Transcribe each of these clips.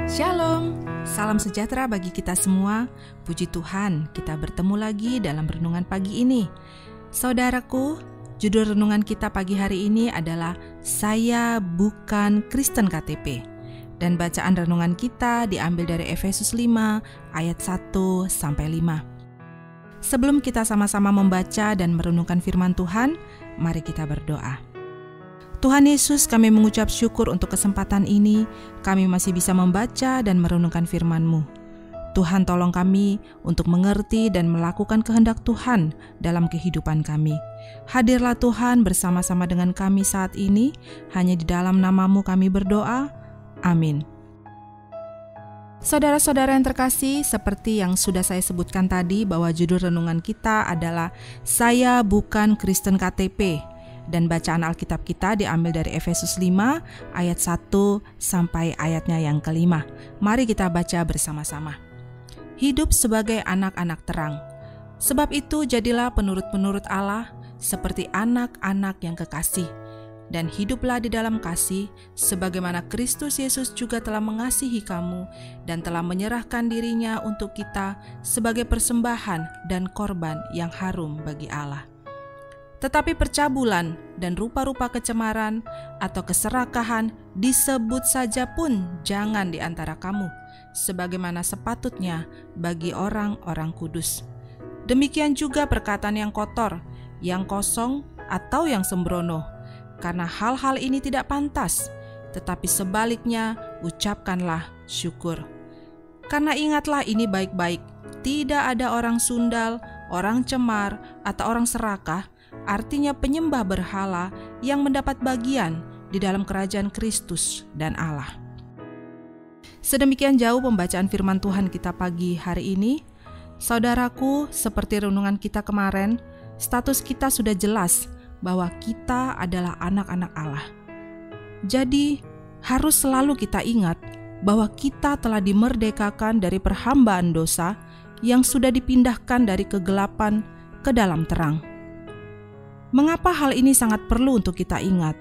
Shalom, salam sejahtera bagi kita semua. Puji Tuhan, kita bertemu lagi dalam renungan pagi ini. Saudaraku, judul renungan kita pagi hari ini adalah Saya Bukan Kristen KTP. Dan bacaan renungan kita diambil dari Efesus 5 ayat 1-5. Sebelum kita sama-sama membaca dan merenungkan firman Tuhan, mari kita berdoa. Tuhan Yesus, kami mengucap syukur untuk kesempatan ini. Kami masih bisa membaca dan merenungkan firman-Mu. Tuhan, tolong kami untuk mengerti dan melakukan kehendak Tuhan dalam kehidupan kami. Hadirlah Tuhan bersama-sama dengan kami saat ini. Hanya di dalam nama-Mu kami berdoa. Amin. Saudara-saudara yang terkasih, seperti yang sudah saya sebutkan tadi bahwa judul renungan kita adalah Saya Bukan Kristen KTP. Dan bacaan Alkitab kita diambil dari Efesus 5 ayat 1 sampai ayatnya yang kelima. Mari kita baca bersama-sama. Hidup sebagai anak-anak terang. Sebab itu jadilah penurut-penurut Allah seperti anak-anak yang kekasih. Dan hiduplah di dalam kasih sebagaimana Kristus Yesus juga telah mengasihi kamu dan telah menyerahkan dirinya untuk kita sebagai persembahan dan korban yang harum bagi Allah. Tetapi percabulan dan rupa-rupa kecemaran atau keserakahan disebut saja pun jangan di antara kamu, sebagaimana sepatutnya bagi orang-orang kudus. Demikian juga perkataan yang kotor, yang kosong, atau yang sembrono, karena hal-hal ini tidak pantas, tetapi sebaliknya ucapkanlah syukur. Karena ingatlah ini baik-baik, tidak ada orang sundal, orang cemar, atau orang serakah, artinya penyembah berhala yang mendapat bagian di dalam kerajaan Kristus dan Allah. Sedemikian jauh pembacaan firman Tuhan kita pagi hari ini. Saudaraku, seperti renungan kita kemarin, status kita sudah jelas bahwa kita adalah anak-anak Allah. Jadi, harus selalu kita ingat bahwa kita telah dimerdekakan dari perhambaan dosa yang sudah dipindahkan dari kegelapan ke dalam terang. Mengapa hal ini sangat perlu untuk kita ingat?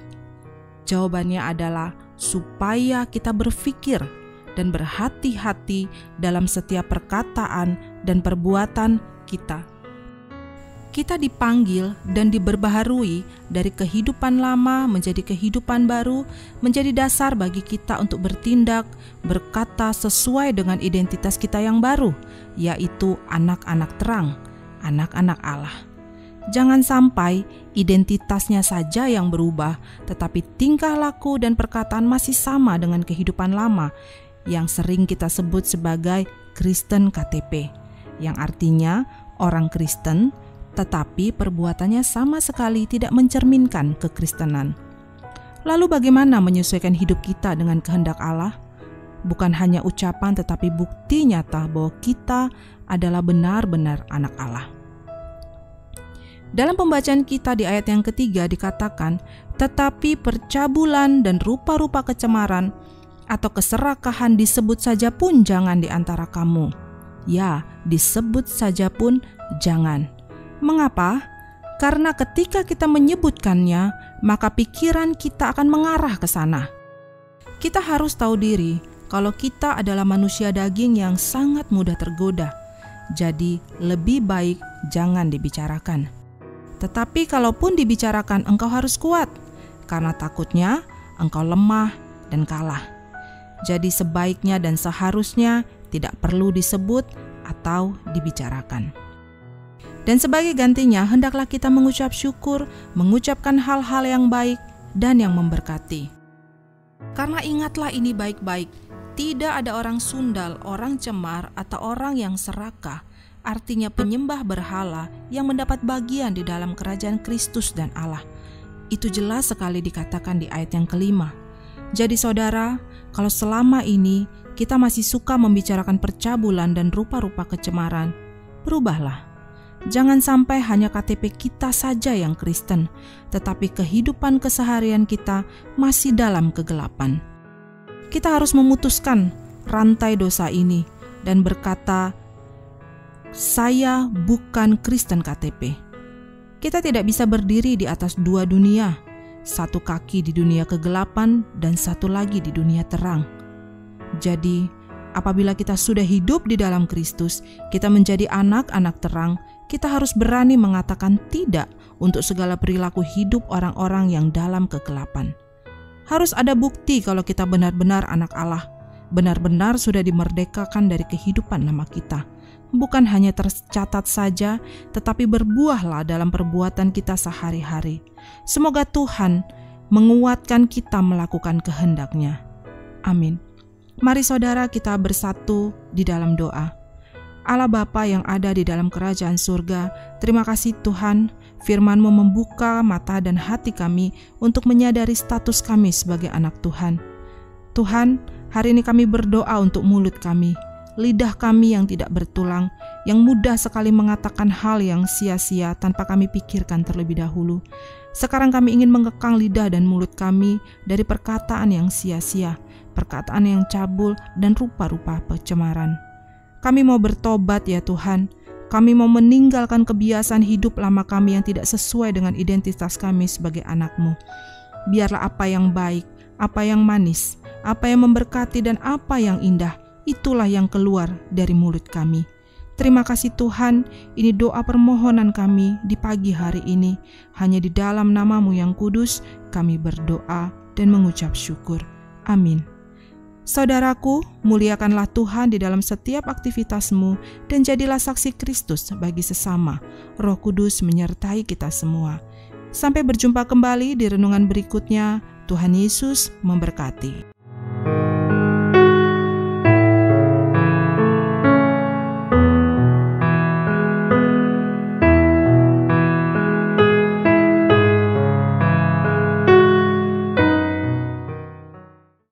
Jawabannya adalah supaya kita berpikir dan berhati-hati dalam setiap perkataan dan perbuatan kita. Kita dipanggil dan diperbaharui dari kehidupan lama menjadi kehidupan baru, menjadi dasar bagi kita untuk bertindak, berkata sesuai dengan identitas kita yang baru, yaitu anak-anak terang, anak-anak Allah. Jangan sampai identitasnya saja yang berubah, tetapi tingkah laku dan perkataan masih sama dengan kehidupan lama yang sering kita sebut sebagai Kristen KTP, yang artinya orang Kristen, tetapi perbuatannya sama sekali tidak mencerminkan kekristenan. Lalu bagaimana menyesuaikan hidup kita dengan kehendak Allah? Bukan hanya ucapan, tetapi bukti nyata bahwa kita adalah benar-benar anak Allah. Dalam pembacaan kita di ayat yang ketiga dikatakan, tetapi percabulan dan rupa-rupa kecemaran atau keserakahan disebut saja pun jangan di antara kamu. Ya, disebut saja pun jangan. Mengapa? Karena ketika kita menyebutkannya, maka pikiran kita akan mengarah ke sana. Kita harus tahu diri kalau kita adalah manusia daging yang sangat mudah tergoda. Jadi, lebih baik jangan dibicarakan. Tetapi kalaupun dibicarakan, engkau harus kuat, karena takutnya engkau lemah dan kalah. Jadi sebaiknya dan seharusnya tidak perlu disebut atau dibicarakan. Dan sebagai gantinya, hendaklah kita mengucap syukur, mengucapkan hal-hal yang baik dan yang memberkati. Karena ingatlah ini baik-baik, tidak ada orang sundal, orang cemar, atau orang yang serakah, artinya penyembah berhala yang mendapat bagian di dalam kerajaan Kristus dan Allah. Itu jelas sekali dikatakan di ayat yang kelima. Jadi saudara, kalau selama ini kita masih suka membicarakan percabulan dan rupa-rupa kecemaran, berubahlah. Jangan sampai hanya KTP kita saja yang Kristen, tetapi kehidupan keseharian kita masih dalam kegelapan. Kita harus memutuskan rantai dosa ini dan berkata, saya bukan Kristen KTP. Kita tidak bisa berdiri di atas dua dunia, satu kaki di dunia kegelapan dan satu lagi di dunia terang. Jadi, Apabila kita sudah hidup di dalam Kristus, kita menjadi anak-anak terang, kita harus berani mengatakan tidak untuk segala perilaku hidup orang-orang yang dalam kegelapan. Harus ada bukti kalau kita benar-benar anak Allah, benar-benar sudah dimerdekakan dari kehidupan lama kita. Bukan hanya tercatat saja, tetapi berbuahlah dalam perbuatan kita sehari-hari. Semoga Tuhan menguatkan kita melakukan kehendak-Nya. Amin. Mari saudara, kita bersatu di dalam doa. Allah Bapa yang ada di dalam kerajaan surga, terima kasih Tuhan, firman-Mu membuka mata dan hati kami untuk menyadari status kami sebagai anak Tuhan. Tuhan, hari ini kami berdoa untuk mulut kami, lidah kami yang tidak bertulang, yang mudah sekali mengatakan hal yang sia-sia tanpa kami pikirkan terlebih dahulu. Sekarang kami ingin mengekang lidah dan mulut kami dari perkataan yang sia-sia, perkataan yang cabul, dan rupa-rupa pencemaran. Kami mau bertobat ya Tuhan. Kami mau meninggalkan kebiasaan hidup lama kami yang tidak sesuai dengan identitas kami sebagai anak-Mu. Biarlah apa yang baik, apa yang manis, apa yang memberkati, dan apa yang indah, itulah yang keluar dari mulut kami. Terima kasih Tuhan, ini doa permohonan kami di pagi hari ini. Hanya di dalam nama-Mu yang kudus, kami berdoa dan mengucap syukur. Amin. Saudaraku, muliakanlah Tuhan di dalam setiap aktivitasmu dan jadilah saksi Kristus bagi sesama. Roh Kudus menyertai kita semua. Sampai berjumpa kembali di renungan berikutnya. Tuhan Yesus memberkati.